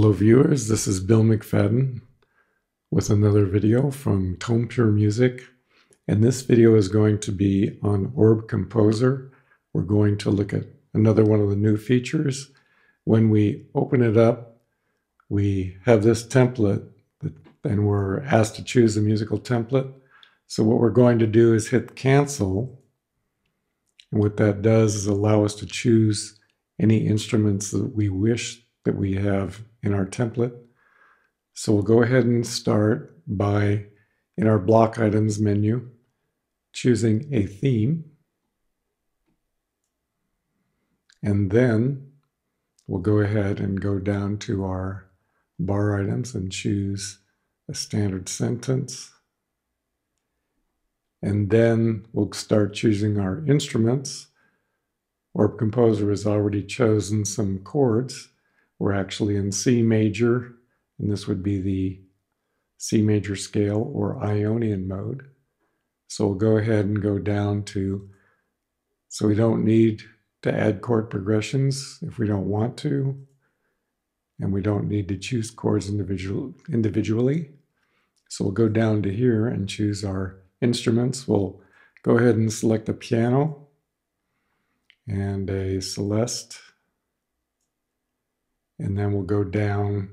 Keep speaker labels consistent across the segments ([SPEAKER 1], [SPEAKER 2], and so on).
[SPEAKER 1] Hello viewers, this is Bill McFadden with another video from Tone Pure Music, and this video is going to be on Orb Composer. We're going to look at another one of the new features. When we open it up, we have this template and we're asked to choose a musical template. So what we're going to do is hit cancel, and what that does is allow us to choose any instruments that we wish that we have in our template. So we'll go ahead and start by, in our block items menu, choosing a theme. And then we'll go ahead and go down to our bar items and choose a standard sentence. And then we'll start choosing our instruments. Orb Composer has already chosen some chords. We're actually in C major, and this would be the C major scale or Ionian mode. So we'll go ahead and go down to, so we don't need to add chord progressions if we don't want to, and we don't need to choose chords individually. So we'll go down to here and choose our instruments. We'll go ahead and select a piano and a Celeste. And then we'll go down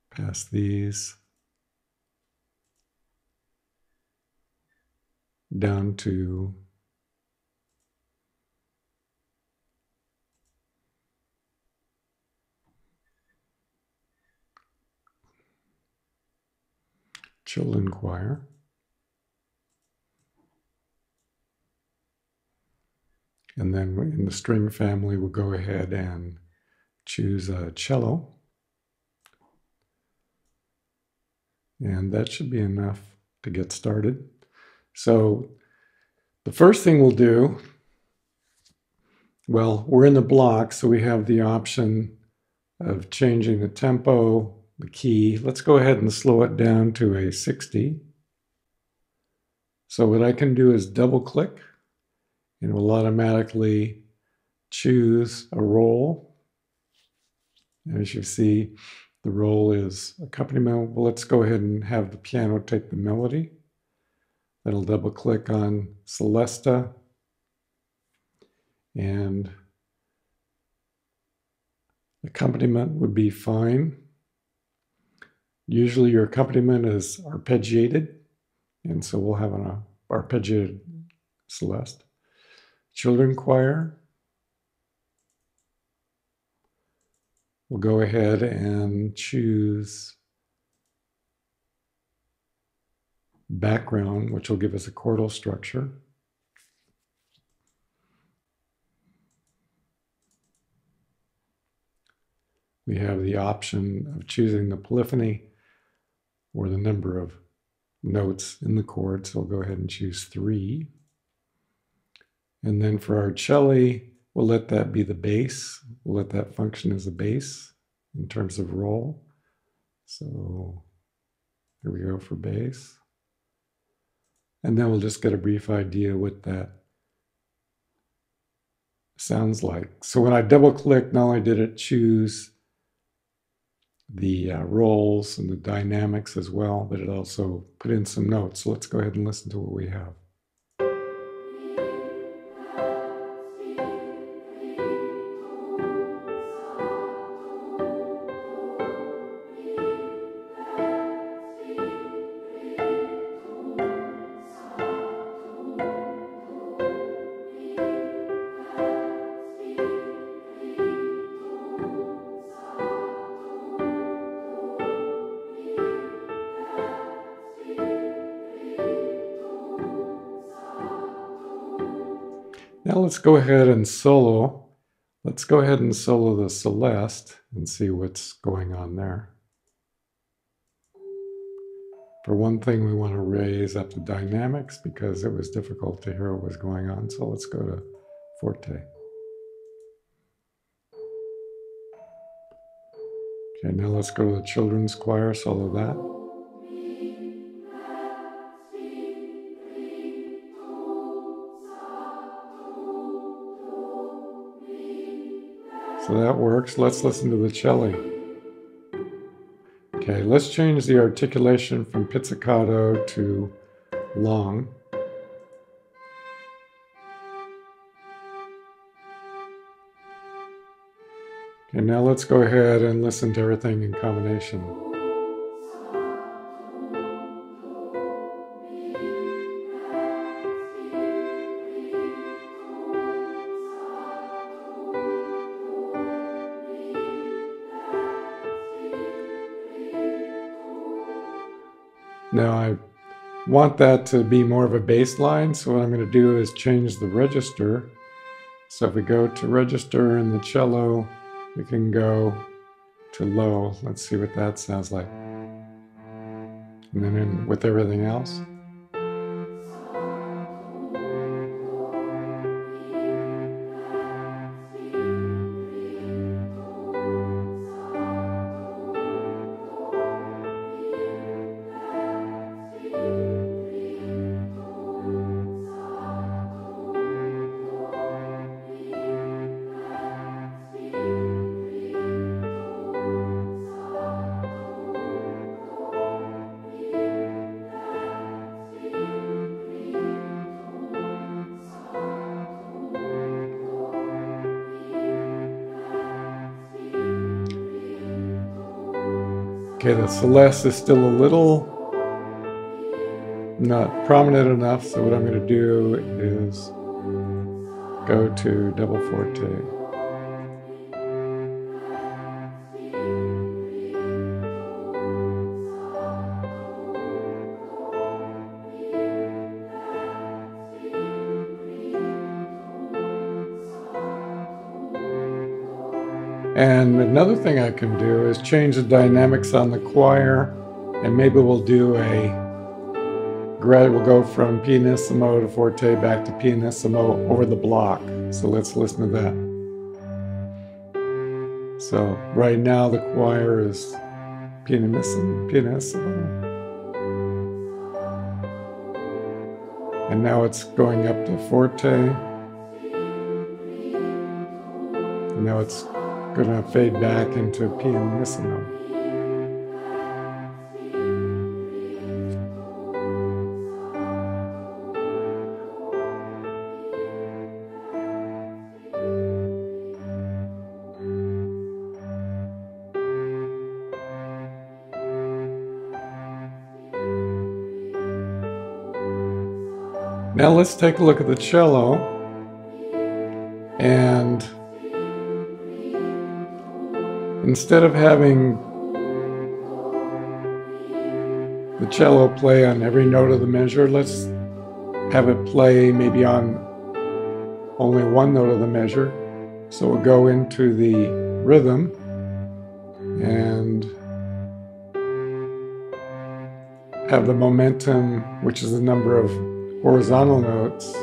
[SPEAKER 1] past these down to children choir. And then in the string family, we'll go ahead and choose a cello. And that should be enough to get started. So the first thing we'll do, well, we're in the block, so we have the option of changing the tempo, the key. Let's go ahead and slow it down to a 60. So what I can do is double click, and it will automatically choose a roll. And as you see, the roll is accompaniment. Well, let's go ahead and have the piano take the melody. Then I'll double click on Celesta, and accompaniment would be fine. Usually your accompaniment is arpeggiated, and so we'll have an arpeggiated Celeste. Children choir, we'll go ahead and choose background, which will give us a chordal structure. We have the option of choosing the polyphony, or the number of notes in the chord, so we'll go ahead and choose 3. And then for our cello, we'll let that be the bass. We'll let that function as a bass in terms of roll. So here we go for bass. And then we'll just get a brief idea what that sounds like. So when I double click, not only did it choose the rolls and the dynamics as well, but it also put in some notes. So let's go ahead and listen to what we have. Now let's go ahead and solo. Let's go ahead and solo the Celeste and see what's going on there. For one thing, we want to raise up the dynamics because it was difficult to hear what was going on. So let's go to Forte. Okay, now let's go to the children's choir, solo that. So that works. Let's listen to the cello. Okay, let's change the articulation from pizzicato to long. Okay, now let's go ahead and listen to everything in combination. Now I want that to be more of a bass line, so what I'm going to do is change the register. So if we go to register in the cello, we can go to low. Let's see what that sounds like. And then with everything else. Okay, the Celeste is still a little not prominent enough, so what I'm going to do is go to double forte. And another thing I can do is change the dynamics on the choir, and maybe we'll do we'll go from pianissimo to forte back to pianissimo over the block. So let's listen to that. So right now the choir is pianissimo. And now it's going up to forte. And now it's going to fade back into pianissimo. Now let's take a look at the cello, and instead of having the cello play on every note of the measure, let's have it play maybe on only one note of the measure. So we'll go into the rhythm and have the momentum, which is the number of horizontal notes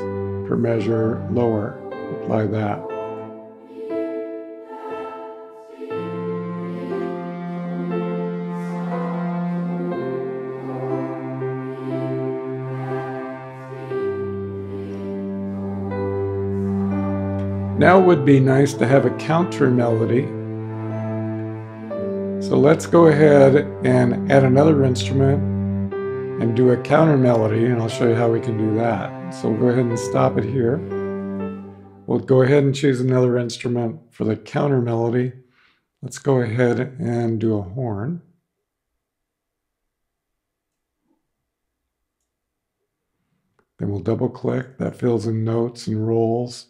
[SPEAKER 1] per measure, lower. Apply that. Now it would be nice to have a counter melody. So let's go ahead and add another instrument and do a counter melody, and I'll show you how we can do that. So we'll go ahead and stop it here. We'll go ahead and choose another instrument for the counter melody. Let's go ahead and do a horn. Then we'll double click. That fills in notes and rolls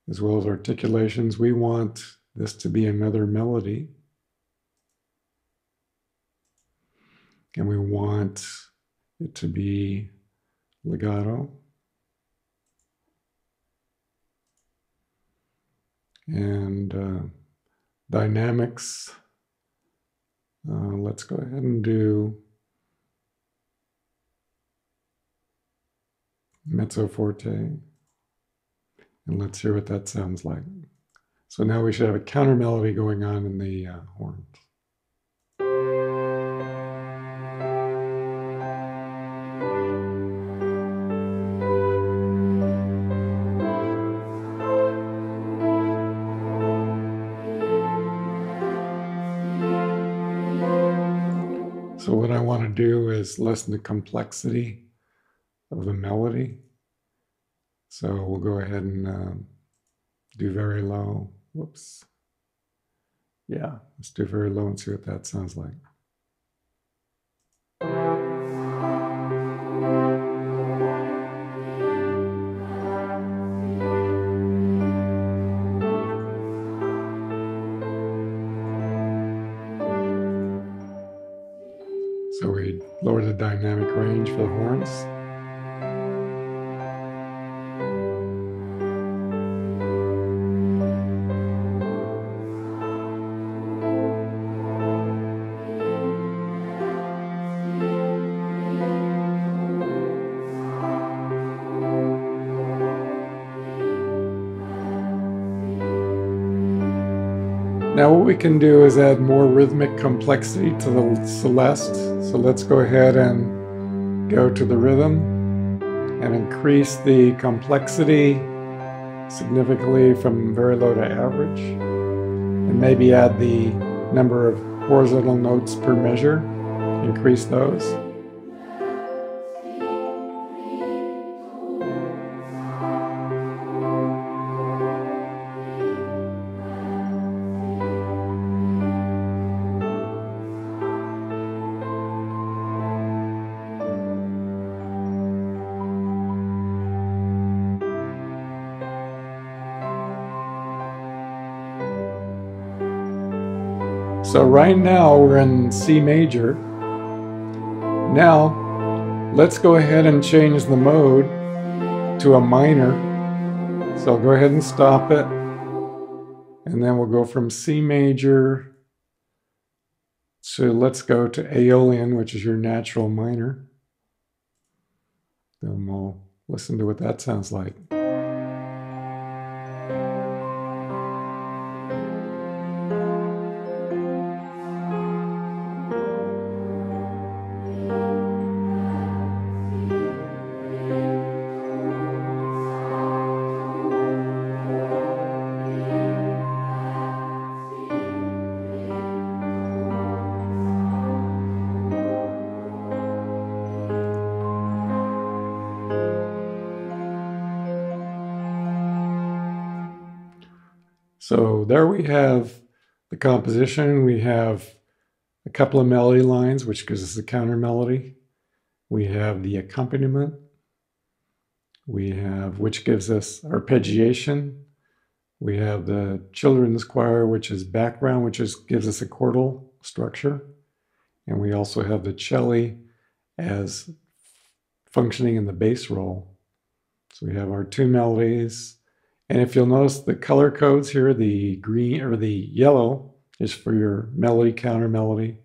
[SPEAKER 1] as well as articulations. We want this to be another melody. And we want it to be legato. And dynamics, let's go ahead and do mezzo forte. And let's hear what that sounds like. So now we should have a counter melody going on in the horns. So what I want to do is lessen the complexity of the melody. So we'll go ahead and do very low. Whoops. Yeah, let's do very low and see what that sounds like. So we lower the dynamic range for the horns. Now what we can do is add more rhythmic complexity to the Celeste. So let's go ahead and go to the rhythm and increase the complexity significantly from very low to average. And maybe add the number of horizontal notes per measure, increase those. So right now we're in C major. Now let's go ahead and change the mode to a minor. So I'll go ahead and stop it. And then we'll go from C major to, let's go to Aeolian, which is your natural minor. Then we'll listen to what that sounds like. So there we have the composition. We have a couple of melody lines, which gives us the counter melody. We have the accompaniment. We have, which gives us arpeggiation. We have the children's choir, which is background, which gives us a chordal structure. And we also have the cello as functioning in the bass role. So we have our two melodies. And if you'll notice the color codes here, the green or the yellow is for your melody, counter melody.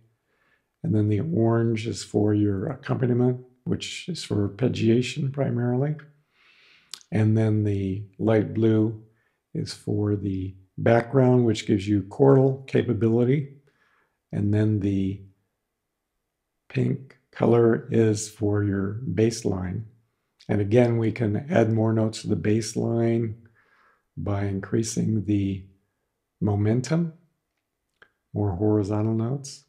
[SPEAKER 1] And then the orange is for your accompaniment, which is for arpeggiation primarily. And then the light blue is for the background, which gives you chordal capability. And then the pink color is for your bass line. And again, we can add more notes to the bass line by increasing the momentum, more horizontal notes.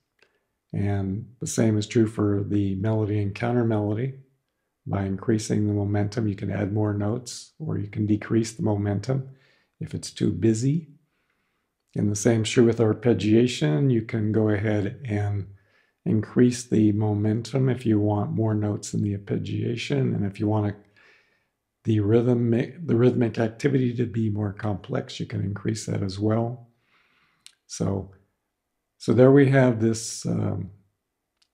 [SPEAKER 1] And the same is true for the melody and counter melody. By increasing the momentum, you can add more notes, or you can decrease the momentum if it's too busy. And the same is true with arpeggiation. You can go ahead and increase the momentum if you want more notes in the arpeggiation, and if you want the rhythmic activity to be more complex, you can increase that as well. So there we have this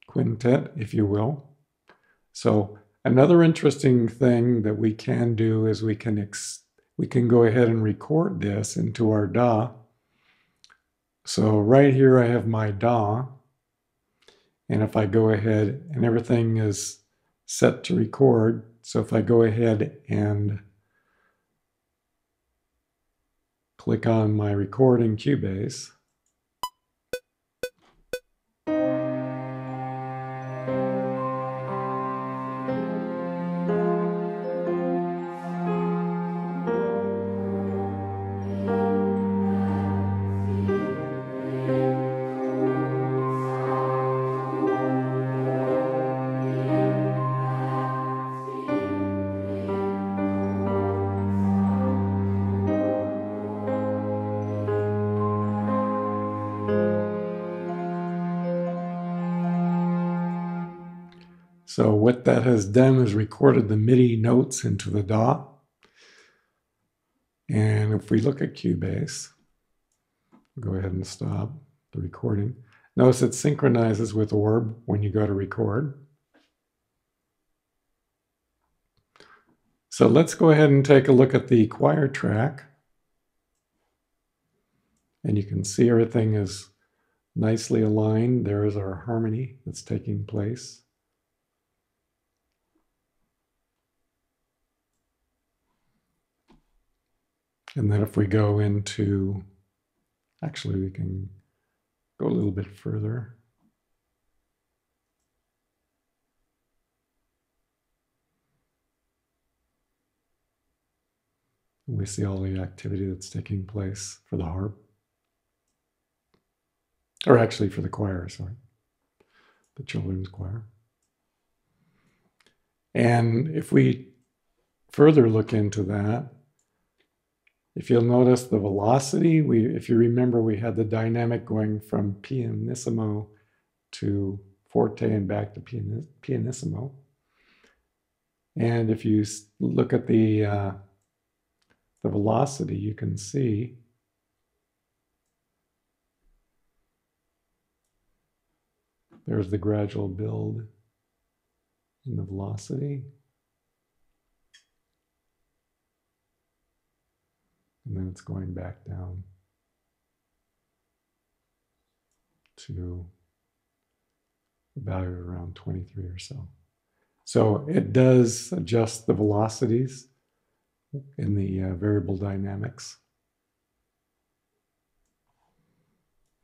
[SPEAKER 1] quintet, if you will. So another interesting thing that we can do is we can go ahead and record this into our DAW. So right here I have my DAW, and if I go ahead and everything is set to record, so if I go ahead and click on my recording Cubase, So what that has done is recorded the MIDI notes into the DAW. And if we look at Cubase, go ahead and stop the recording. Notice it synchronizes with Orb when you go to record. So let's go ahead and take a look at the choir track. And you can see everything is nicely aligned. There is our harmony that's taking place. And then if we go into, actually we can go a little bit further. We see all the activity that's taking place for the harp. Or actually for the choir, sorry. The children's choir. And if we further look into that, if you'll notice the velocity, if you remember, we had the dynamic going from pianissimo to forte and back to pianissimo. And if you look at the velocity, you can see there's the gradual build in the velocity. And then it's going back down to a value of around 23 or so. So it does adjust the velocities in the variable dynamics.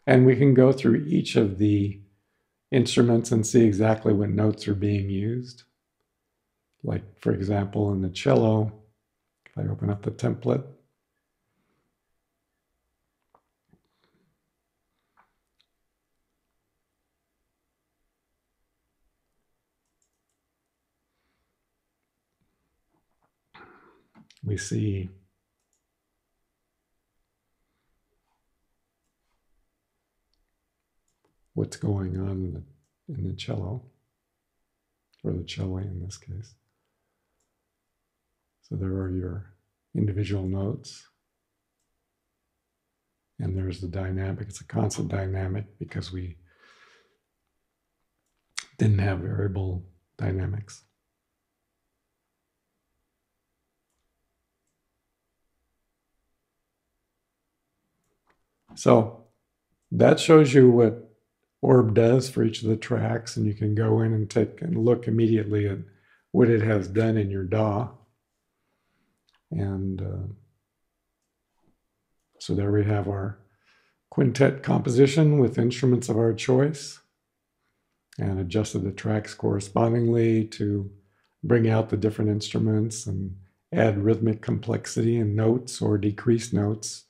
[SPEAKER 1] And we can go through each of the instruments and see exactly what notes are being used. Like, for example, in the cello, if I open up the template, we see what's going on in the cello, or the cello in this case. So there are your individual notes. And there's the dynamic. It's a constant dynamic because we didn't have variable dynamics. So that shows you what Orb does for each of the tracks, and you can go in and take and look immediately at what it has done in your DAW. And so there we have our quintet composition with instruments of our choice, and adjusted the tracks correspondingly to bring out the different instruments and add rhythmic complexity in notes or decrease notes,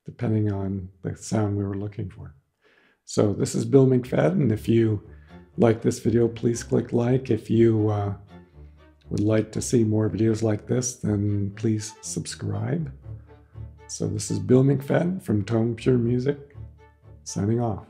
[SPEAKER 1] depending on the sound we were looking for. So this is Bill McFadden. If you like this video, please click like. If you would like to see more videos like this, then please subscribe. So this is Bill McFadden from Tone Pure Music, signing off.